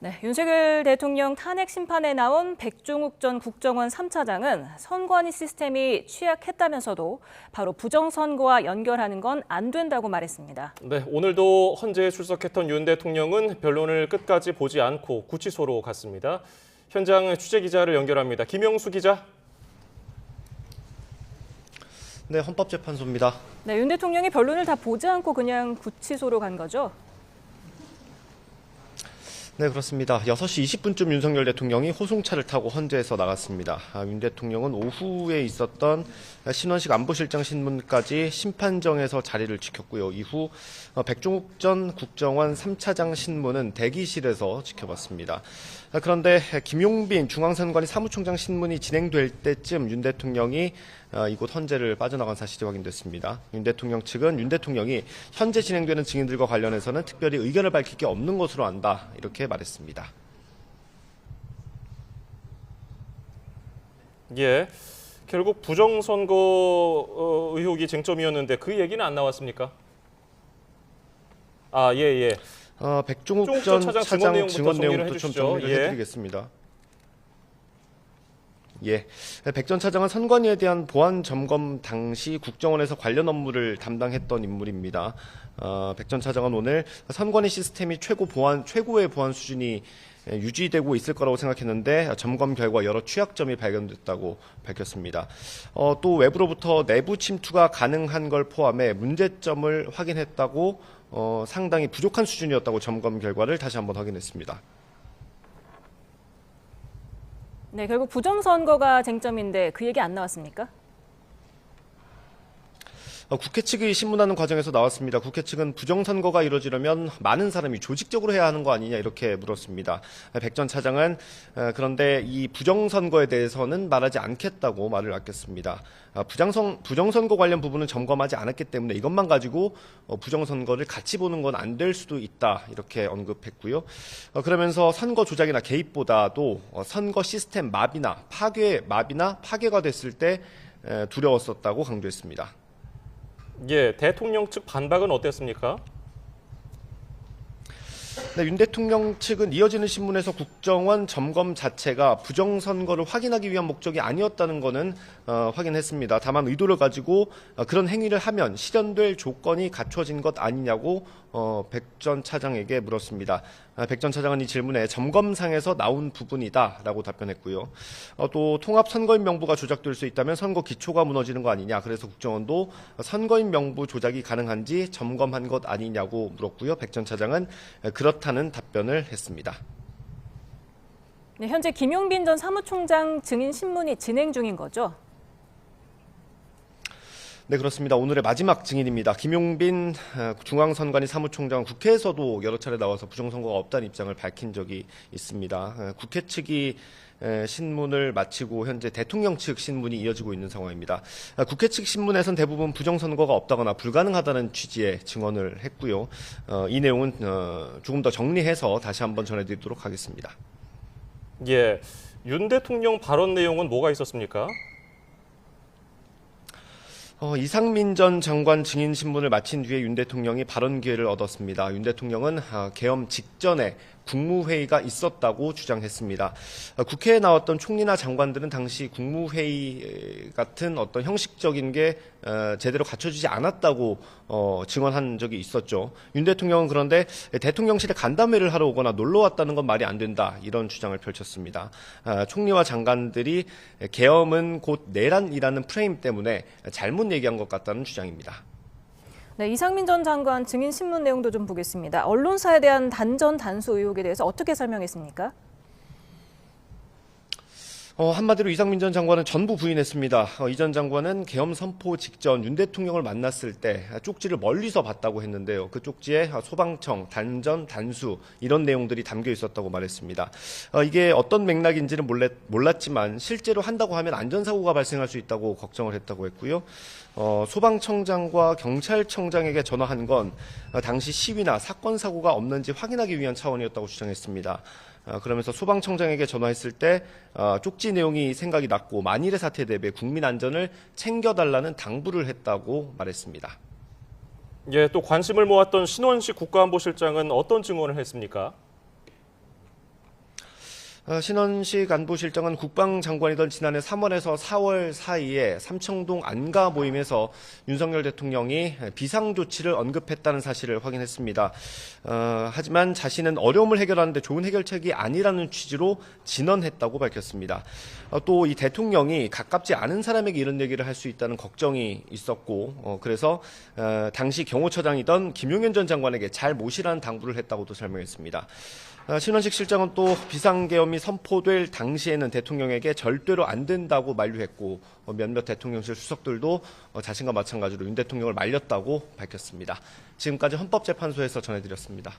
네, 윤석열 대통령 탄핵 심판에 나온 백종욱 전 국정원 3차장은 선관위 시스템이 취약했다면서도 바로 부정선거와 연결하는 건 안 된다고 말했습니다. 네, 오늘도 헌재에 출석했던 윤 대통령은 변론을 끝까지 보지 않고 구치소로 갔습니다. 현장 취재기자를 연결합니다. 김영수 기자. 네, 헌법재판소입니다. 네, 윤 대통령이 변론을 다 보지 않고 그냥 구치소로 간 거죠? 네, 그렇습니다. 6시 20분쯤 윤석열 대통령이 호송차를 타고 헌재에서 나갔습니다. 윤 대통령은 오후에 있었던 신원식 안보실장 신문까지 심판정에서 자리를 지켰고요. 이후 백종욱 전 국정원 3차장 신문은 대기실에서 지켜봤습니다. 그런데 김용빈 중앙선관위 사무총장 신문이 진행될 때쯤 윤 대통령이 이곳 헌재를 빠져나간 사실이 확인됐습니다. 윤 대통령 측은 윤 대통령이 현재 진행되는 증인들과 관련해서는 특별히 의견을 밝힐 게 없는 것으로 안다, 이렇게 말했습니다. 예, 결국 부정선거 의혹이 쟁점이었는데 그 얘기는 안 나왔습니까? 예. 백종욱 전 차장 증언 내용부터 좀 정리를 예. 해드리겠습니다. 예, 백 전 차장은 선관위에 대한 보안 점검 당시 국정원에서 관련 업무를 담당했던 인물입니다. 백 전 차장은 오늘 선관위 시스템이 최고의 보안 수준이 유지되고 있을 거라고 생각했는데 점검 결과 여러 취약점이 발견됐다고 밝혔습니다. 또 외부로부터 내부 침투가 가능한 걸 포함해 문제점을 확인했다고 상당히 부족한 수준이었다고 점검 결과를 다시 한번 확인했습니다. 네, 결국 부정선거가 쟁점인데 그 얘기 안 나왔습니까? 국회 측이 신문하는 과정에서 나왔습니다. 국회 측은 부정선거가 이루어지려면 많은 사람이 조직적으로 해야 하는 거 아니냐, 이렇게 물었습니다. 백 전 차장은 그런데 이 부정선거에 대해서는 말하지 않겠다고 말을 아꼈습니다. 부정선거 관련 부분은 점검하지 않았기 때문에 이것만 가지고 부정선거를 같이 보는 건 안 될 수도 있다, 이렇게 언급했고요. 그러면서 선거 조작이나 개입보다도 선거 시스템 마비나 파괴가 됐을 때 두려웠었다고 강조했습니다. 예, 대통령 측 반박은 어땠습니까? 네, 윤 대통령 측은 이어지는 신문에서 국정원 점검 자체가 부정선거를 확인하기 위한 목적이 아니었다는 것은 확인했습니다. 다만 의도를 가지고 그런 행위를 하면 실현될 조건이 갖춰진 것 아니냐고 백 전 차장에게 물었습니다. 백 전 차장은 이 질문에 점검상에서 나온 부분이다라고 답변했고요. 또 통합선거인 명부가 조작될 수 있다면 선거 기초가 무너지는 거 아니냐, 그래서 국정원도 선거인 명부 조작이 가능한지 점검한 것 아니냐고 물었고요. 백 전 차장은 그렇다는 답변을 했습니다. 네, 현재 김용빈 전 사무총장 증인 신문이 진행 중인 거죠? 네, 그렇습니다. 오늘의 마지막 증인입니다. 김용빈 중앙선관위 사무총장은 국회에서도 여러 차례 나와서 부정선거가 없다는 입장을 밝힌 적이 있습니다. 국회 측이 신문을 마치고 현재 대통령 측 신문이 이어지고 있는 상황입니다. 국회 측 신문에선 대부분 부정선거가 없다거나 불가능하다는 취지의 증언을 했고요. 이 내용은 조금 더 정리해서 다시 한번 전해드리도록 하겠습니다. 예, 윤 대통령 발언 내용은 뭐가 있었습니까? 이상민 전 장관 증인 신문을 마친 뒤에 윤 대통령이 발언 기회를 얻었습니다. 윤 대통령은 계엄 직전에 국무회의가 있었다고 주장했습니다. 국회에 나왔던 총리나 장관들은 당시 국무회의 같은 어떤 형식적인 게 제대로 갖춰지지 않았다고 증언한 적이 있었죠. 윤 대통령은 그런데 대통령실에 간담회를 하러 오거나 놀러 왔다는 건 말이 안 된다, 이런 주장을 펼쳤습니다. 총리와 장관들이 계엄은 곧 내란이라는 프레임 때문에 잘못 얘기한 것 같다는 주장입니다. 네, 이상민 전 장관 증인 신문 내용도 좀 보겠습니다. 언론사에 대한 단전 단수 의혹에 대해서 어떻게 설명했습니까? 한마디로 이상민 전 장관은 전부 부인했습니다. 이 전 장관은 계엄 선포 직전 윤 대통령을 만났을 때 쪽지를 멀리서 봤다고 했는데요. 그 쪽지에 소방청, 단전, 단수 이런 내용들이 담겨 있었다고 말했습니다. 이게 어떤 맥락인지는 몰랐지만 실제로 한다고 하면 안전사고가 발생할 수 있다고 걱정을 했다고 했고요. 소방청장과 경찰청장에게 전화한 건 당시 시위나 사건 사고가 없는지 확인하기 위한 차원이었다고 주장했습니다. 그러면서 소방청장에게 전화했을 때 쪽지 내용이 생각이 났고 만일의 사태에 대비해 국민 안전을 챙겨달라는 당부를 했다고 말했습니다. 예, 또 관심을 모았던 신원식 국가안보실장은 어떤 증언을 했습니까? 신원식 안보실장은 국방장관이던 지난해 3월에서 4월 사이에 삼청동 안가 모임에서 윤석열 대통령이 비상조치를 언급했다는 사실을 확인했습니다. 하지만 자신은 어려움을 해결하는데 좋은 해결책이 아니라는 취지로 진언했다고 밝혔습니다. 또 이 대통령이 가깝지 않은 사람에게 이런 얘기를 할 수 있다는 걱정이 있었고 그래서 당시 경호처장이던 김용현 전 장관에게 잘 모시라는 당부를 했다고도 설명했습니다. 신원식 실장은 또 비상계엄이 선포될 당시에는 대통령에게 절대로 안 된다고 만류했고 몇몇 대통령실 수석들도 자신과 마찬가지로 윤 대통령을 말렸다고 밝혔습니다. 지금까지 헌법재판소에서 전해드렸습니다.